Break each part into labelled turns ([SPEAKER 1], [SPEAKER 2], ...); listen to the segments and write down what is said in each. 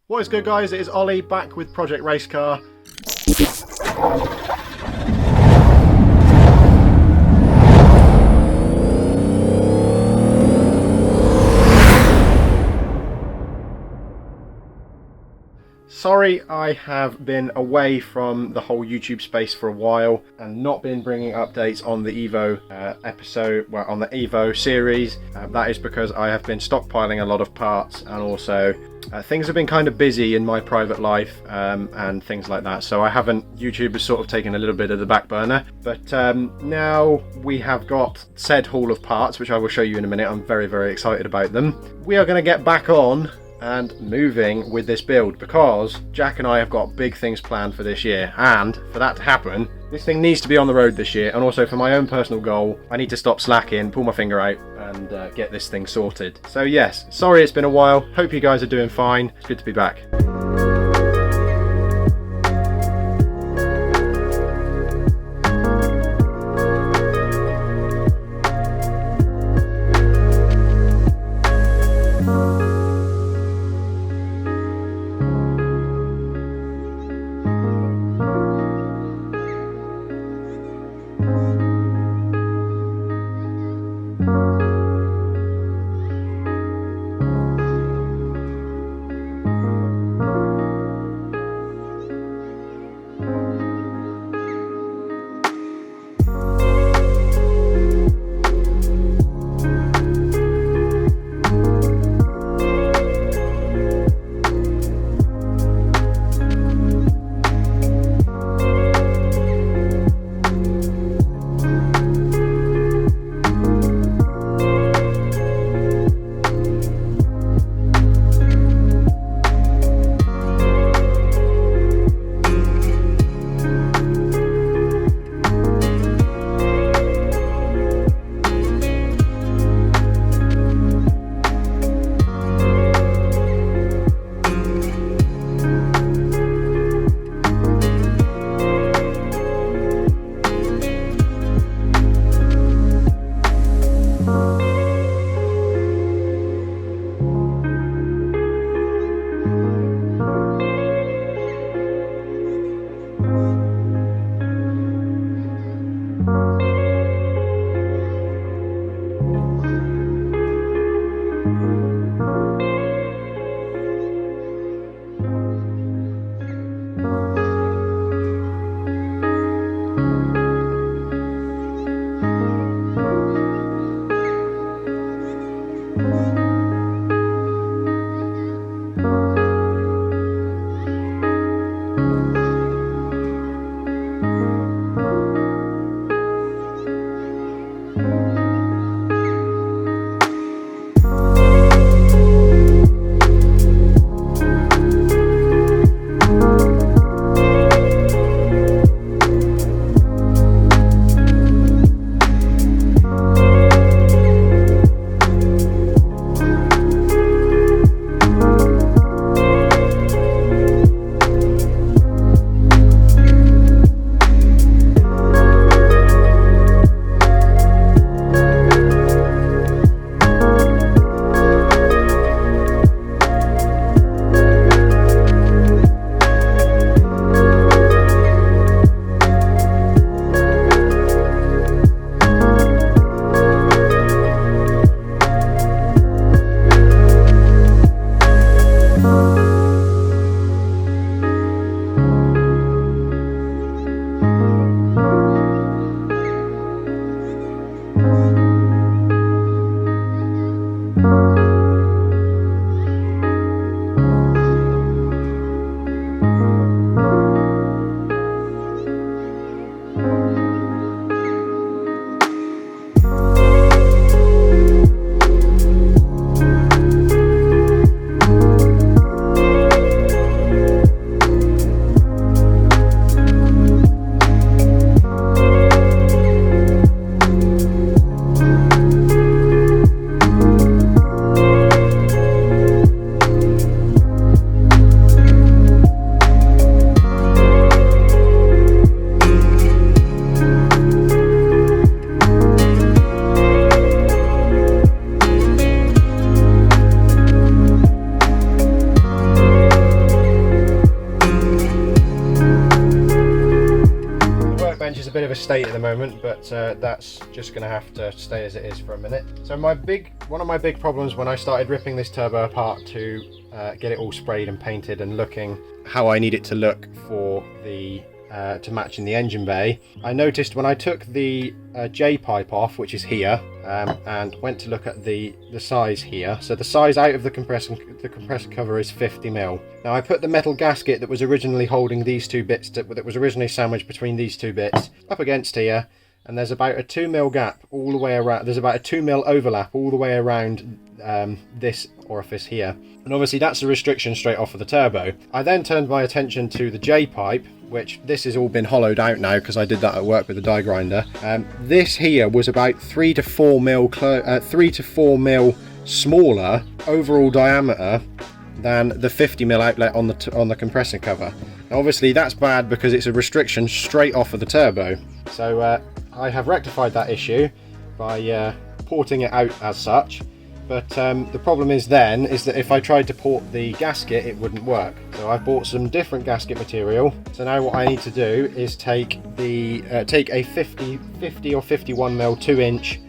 [SPEAKER 1] What is good, guys? It is Ollie back with Project Race Car. Sorry, I have been away from the whole YouTube space for a while and not been bringing updates on the Evo on the Evo series. That is because I have been stockpiling a lot of parts, and also things have been kind of busy in my private life and things like that. So YouTube has sort of taken a little bit of the back burner. But now we have got said haul of parts, which I will show you in a minute. I'm very, very excited about them. We are going to get back on and moving with this build because Jack and I have got big things planned for this year, and for that to happen, this thing needs to be on the road this year. And also for my own personal goal, I need to stop slacking, pull my finger out and get this thing sorted. So yes, sorry it's been a while, hope you guys are doing fine. It's good to be back. bit of a state at the moment, but that's just going to have to stay as it is for a minute. So one of my big problems when I started ripping this turbo apart to get it all sprayed and painted and looking how I need it to look for the to match in the engine bay, I noticed when I took the J pipe off, which is here, and went to look at the size here. So the size out of the compressor cover is 50mm. Now I put the metal gasket that was originally holding these two bits, that was originally sandwiched between these two bits, up against here, and there's about a 2mm gap all the way around. There's about a 2mm overlap all the way around this orifice here, and obviously that's a restriction straight off of the turbo. I then turned my attention to the J pipe, which this has all been hollowed out now because I did that at work with the die grinder. This here was about 3 to 4 mil smaller overall diameter than the 50mm outlet on the compressor cover. Now obviously that's bad because it's a restriction straight off of the turbo. So I have rectified that issue by porting it out as such. But the problem is that if I tried to port the gasket, it wouldn't work. So I've bought some different gasket material. So now what I need to do is take a 50 or 51mm 2-inch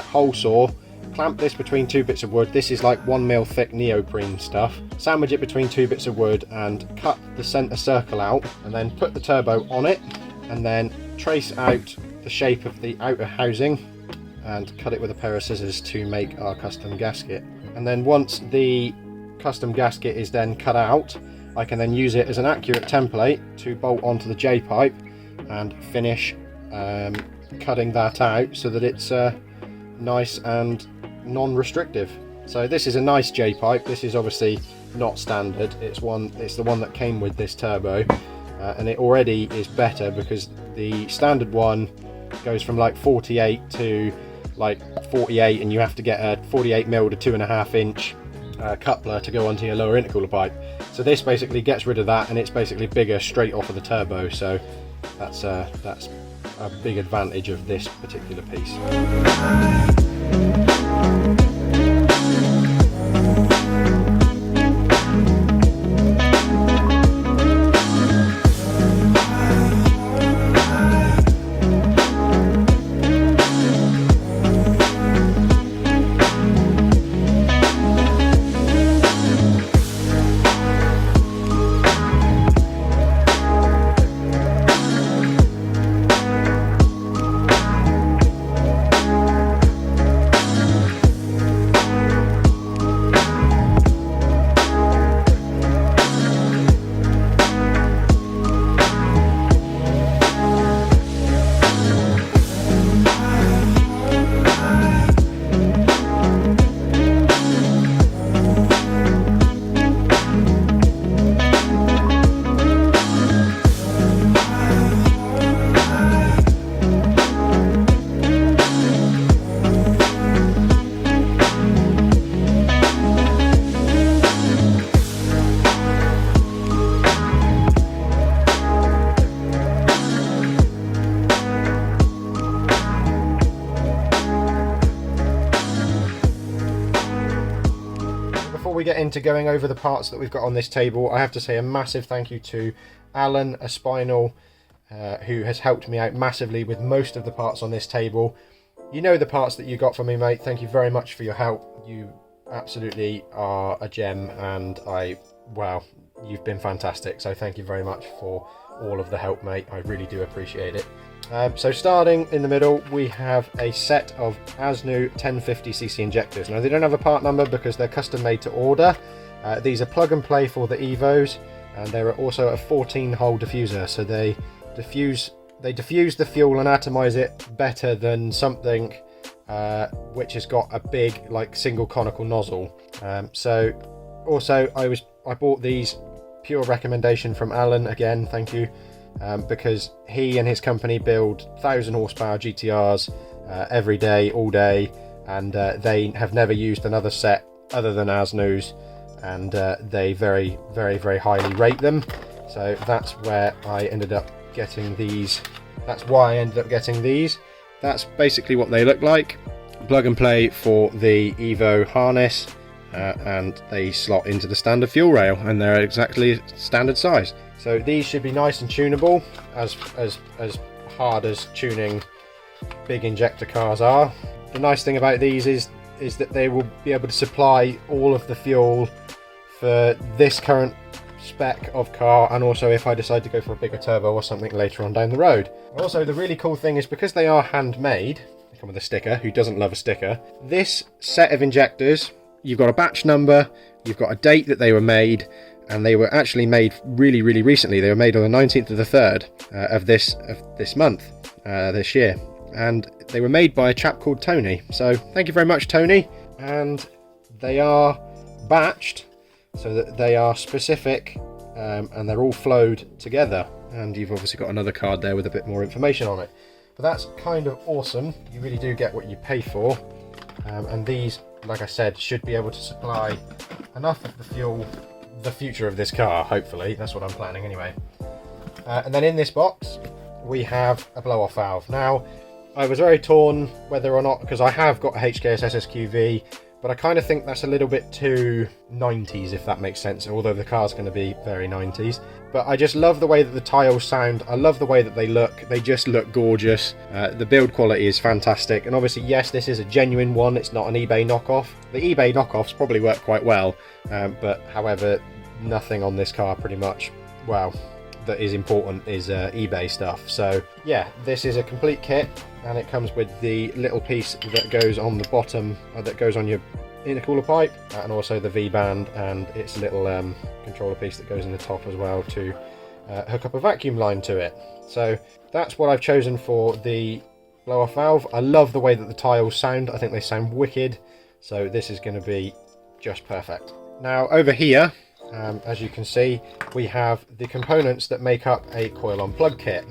[SPEAKER 1] hole saw, clamp this between two bits of wood. This is like 1mm thick neoprene stuff. Sandwich it between two bits of wood and cut the center circle out, and then put the turbo on it, and then trace out the shape of the outer housing and cut it with a pair of scissors to make our custom gasket. And then once the custom gasket is then cut out, I can then use it as an accurate template to bolt onto the J pipe and finish cutting that out so that it's nice and non-restrictive. So this is a nice J pipe. This is obviously not standard. It's the one that came with this turbo, and it already is better because the standard one goes from like 48 to like 48, and you have to get a 48mm to 2.5-inch coupler to go onto your lower intercooler pipe. So this basically gets rid of that, and it's basically bigger straight off of the turbo. So that's a big advantage of this particular piece. Before we get into going over the parts that we've got on this table, I have to say a massive thank you to Alan, a Spinal, who has helped me out massively with most of the parts on this table. You know the parts that you got from me, mate. Thank you very much for your help. You absolutely are a gem, and wow, you've been fantastic. So thank you very much for all of the help, mate. I really do appreciate it. So starting in the middle, we have a set of ASNU 1050cc injectors. Now they don't have a part number because they're custom made to order. These are plug and play for the Evos, and they're also a 14-hole diffuser, so they diffuse the fuel and atomize it better than something which has got a big like single conical nozzle. So also I bought these pure recommendation from Alan, again thank you, because he and his company build 1000 horsepower GTRs every day, all day, and they have never used another set other than ASNU's, and they very, very, very highly rate them. So that's where I ended up getting these. That's why I ended up getting these. That's basically what they look like. Plug and play for the Evo harness, and they slot into the standard fuel rail, and they're exactly standard size. So these should be nice and tunable, as hard as tuning big injector cars are. The nice thing about these is that they will be able to supply all of the fuel for this current spec of car, and also if I decide to go for a bigger turbo or something later on down the road. Also, the really cool thing is because they are handmade, they come with a sticker. Who doesn't love a sticker? This set of injectors, you've got a batch number, you've got a date that they were made, and they were actually made really recently. They were made on the 19th of the 3rd of this month, this year, and they were made by a chap called Tony. So thank you very much, Tony. And they are batched so that they are specific, and they're all flowed together, and you've obviously got another card there with a bit more information on it. But that's kind of awesome. You really do get what you pay for, and these, like I said, should be able to supply enough of the fuel, the future of this car, hopefully. That's what I'm planning anyway. And then in this box we have a blow off valve. Now, I was very torn whether or not, because I have got a HKS SSQV, but I kind of think that's a little bit too 90s, if that makes sense, although the car's going to be very 90s. But I just love the way that the tiles sound. I love the way that they look. They just look gorgeous. The build quality is fantastic. And obviously, yes, this is a genuine one. It's not an eBay knockoff. The eBay knockoffs probably work quite well. But however, nothing on this car pretty much, well, that is important is eBay stuff. So yeah, this is a complete kit, and it comes with the little piece that goes on the bottom, that goes on your intercooler pipe, and also the V-band and its little controller piece that goes in the top as well to hook up a vacuum line to it. So that's what I've chosen for the blow off valve. I love the way that the tiles sound. I think they sound wicked, so this is going to be just perfect. Now over here, as you can see, we have the components that make up a coil on plug kit.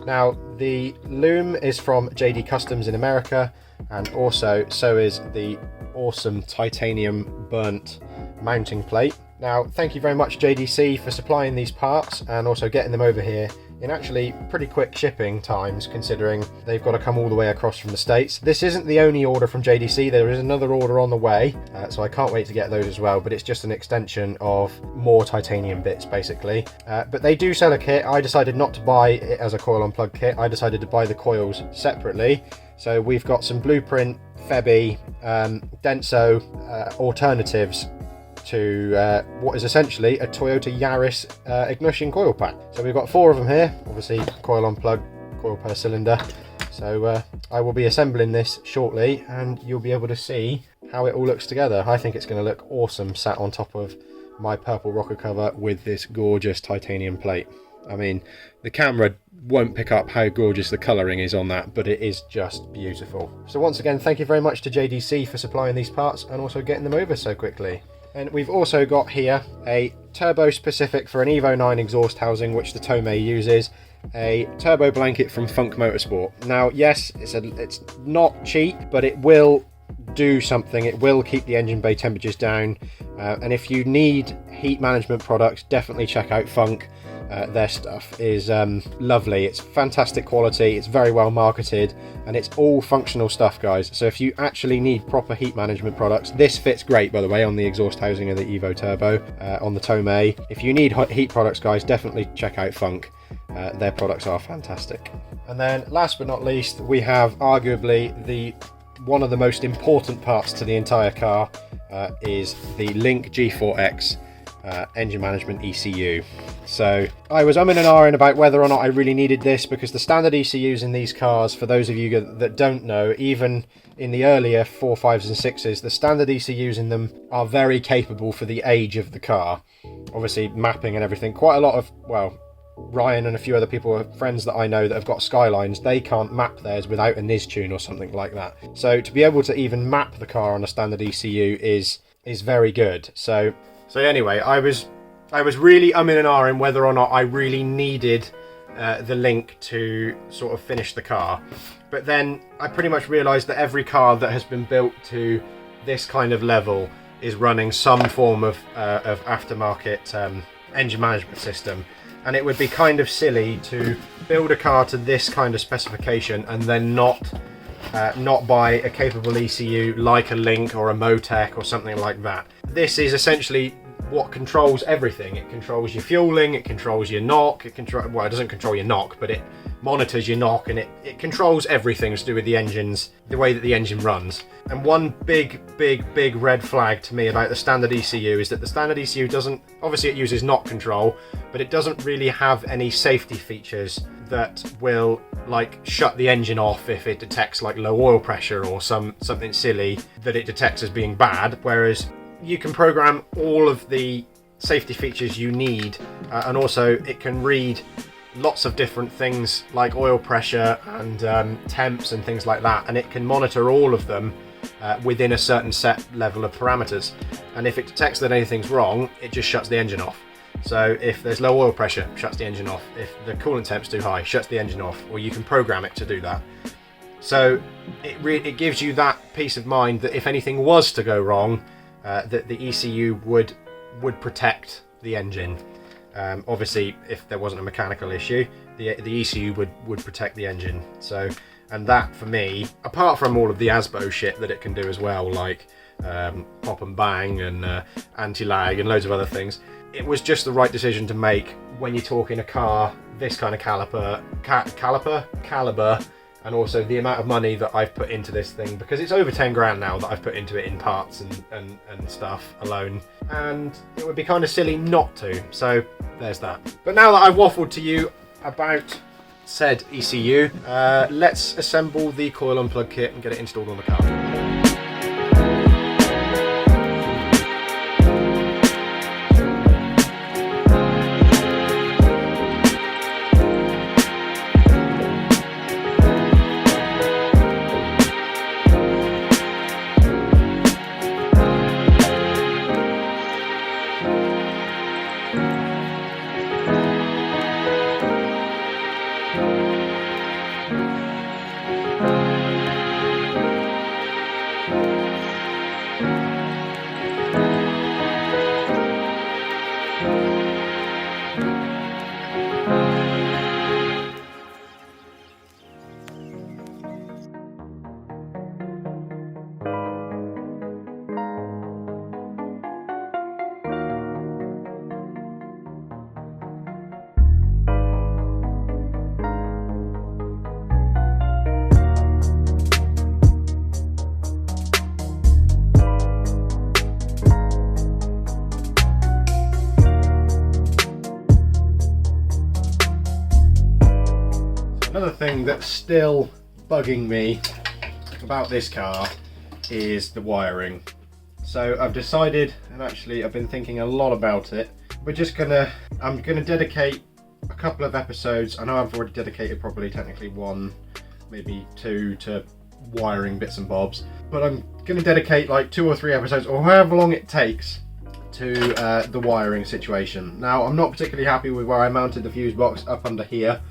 [SPEAKER 1] Now, the loom is from JD Customs in America, and also so is the awesome titanium burnt mounting plate. Now, thank you very much JDC for supplying these parts and also getting them over here in actually pretty quick shipping times, considering they've got to come all the way across from the States. This isn't the only order from JDC, there is another order on the way, so I can't wait to get those as well, but it's just an extension of more titanium bits basically. But they do sell a kit. I decided not to buy it as a coil on plug kit. I decided to buy the coils separately. So we've got some Blueprint, Febi, Denso alternatives to what is essentially a Toyota Yaris ignition coil pack. So we've got 4 of them here, obviously coil on plug, coil per cylinder. So I will be assembling this shortly, and you'll be able to see how it all looks together. I think it's going to look awesome sat on top of my purple rocker cover with this gorgeous titanium plate. I mean, the camera won't pick up how gorgeous the colouring is on that, but it is just beautiful. So once again, thank you very much to JDC for supplying these parts and also getting them over so quickly. And we've also got here a turbo specific for an Evo 9 exhaust housing, which the Tomei uses, a turbo blanket from Funk Motorsport. Now, yes, it's not cheap, but it will do something. It will keep the engine bay temperatures down. And if you need heat management products, definitely check out Funk. Their stuff is lovely. It's fantastic quality, it's very well marketed, and it's all functional stuff, guys. So if you actually need proper heat management products, this fits great, by the way, on the exhaust housing of the Evo Turbo, on the Tomei. If you need heat products, guys, definitely check out Funk. Their products are fantastic. And then last but not least, we have arguably one of the most important parts to the entire car, is the Link G4X engine management ECU. So I was umming and ahhing about whether or not I really needed this, because the standard ECUs in these cars, for those of you that don't know, even in the earlier 4, 5s and 6s, the standard ECUs in them are very capable for the age of the car. Obviously mapping and everything. Quite a lot of, well, Ryan and a few other people, friends that I know that have got Skylines, they can't map theirs without a NIS tune or something like that. So to be able to even map the car on a standard ECU is very good. So anyway, I was really umming and ahhing whether or not I really needed the Link to sort of finish the car. But then I pretty much realised that every car that has been built to this kind of level is running some form of aftermarket engine management system. And it would be kind of silly to build a car to this kind of specification and then not buy a capable ECU like a Link or a Motec or something like that. This is essentially what controls everything. It controls your fueling, it controls your knock, it doesn't control your knock, but it monitors your knock, and it controls everything to do with the engines, the way that the engine runs. And one big red flag to me about the standard ECU is that the standard ECU doesn't, obviously it uses knock control, but it doesn't really have any safety features that will like shut the engine off if it detects like low oil pressure or something silly that it detects as being bad, whereas you can program all of the safety features you need, and also it can read lots of different things like oil pressure and temps and things like that, and it can monitor all of them within a certain set level of parameters, and if it detects that anything's wrong, it just shuts the engine off. So if there's low oil pressure, shuts the engine off. If the coolant temp's too high, shuts the engine off, or you can program it to do that. So it gives you that peace of mind that if anything was to go wrong, that the ECU would protect the engine. Obviously, if there wasn't a mechanical issue, the ECU would protect the engine. So, and that for me, apart from all of the ASBO shit that it can do as well, like pop and bang and anti-lag and loads of other things, it was just the right decision to make when you're talking a car this kind of caliber, and also the amount of money that I've put into this thing, because it's over 10 grand now that I've put into it in parts and stuff alone, and it would be kind of silly not to. So there's that. But now that I've waffled to you about said ECU, let's assemble the coil unplug kit and get it installed on the car. Another thing that's still bugging me about this car is the wiring. So I've decided, and actually I've been thinking a lot about it, I'm gonna dedicate a couple of episodes. I know I've already dedicated probably technically one, maybe two, to wiring bits and bobs, but I'm gonna dedicate like 2 or 3 episodes, or however long it takes, to the wiring situation. Now, I'm not particularly happy with where I mounted the fuse box up under here,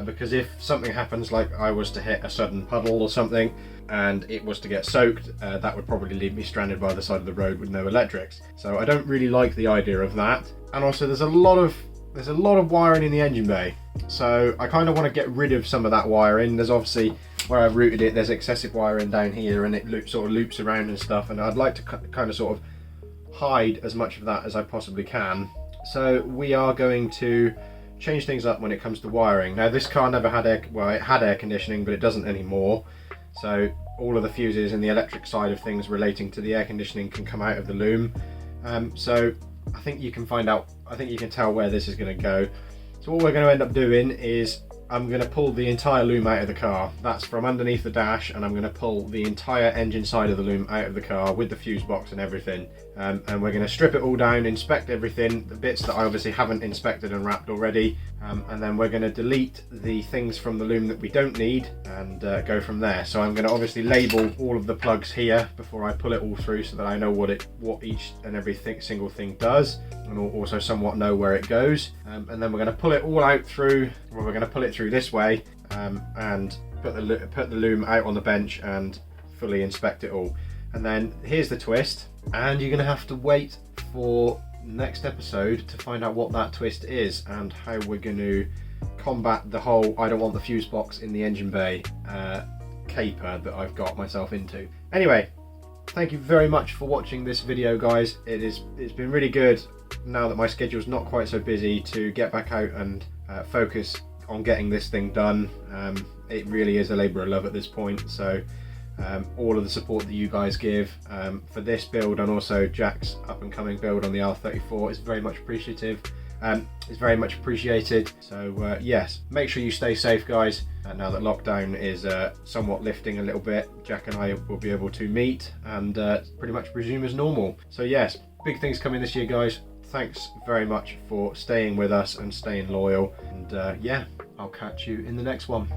[SPEAKER 1] because if something happens, like I was to hit a sudden puddle or something and it was to get soaked, that would probably leave me stranded by the side of the road with no electrics. So I don't really like the idea of that. And also there's a lot of wiring in the engine bay, so I kind of want to get rid of some of that wiring. There's obviously, where I've routed it, there's excessive wiring down here, and it sort of loops around and stuff, and I'd like to kind of sort of hide as much of that as I possibly can. So we are going to change things up when it comes to wiring. Now, this car never had it had air conditioning, but it doesn't anymore. So all of the fuses and the electric side of things relating to the air conditioning can come out of the loom. So I think you can tell where this is going to go. So what we're going to end up doing is I'm going to pull the entire loom out of the car. That's from underneath the dash, and I'm going to pull the entire engine side of the loom out of the car with the fuse box and everything. And we're going to strip it all down, inspect everything, the bits that I obviously haven't inspected and wrapped already, and then we're going to delete the things from the loom that we don't need and go from there. So I'm going to obviously label all of the plugs here before I pull it all through, so that I know what each and every single thing does, and also somewhat know where it goes. And then we're going to pull it all out through, well, we're going to pull it through this way, and put the loom out on the bench and fully inspect it all. And then here's the twist, and you're going to have to wait for next episode to find out what that twist is and how we're going to combat the whole I don't want the fuse box in the engine bay caper that I've got myself into. Anyway, thank you very much for watching this video, guys. It's been really good now that my schedule's not quite so busy to get back out and focus on getting this thing done. It really is a labour of love at this point, so all of the support that you guys give for this build and also Jack's up and coming build on the R34 is very much appreciative. It's very much appreciated. So yes, make sure you stay safe, guys. Now that lockdown is somewhat lifting a little bit, Jack and I will be able to meet and pretty much resume as normal. So yes, big things coming this year, guys. Thanks very much for staying with us and staying loyal, and yeah, I'll catch you in the next one.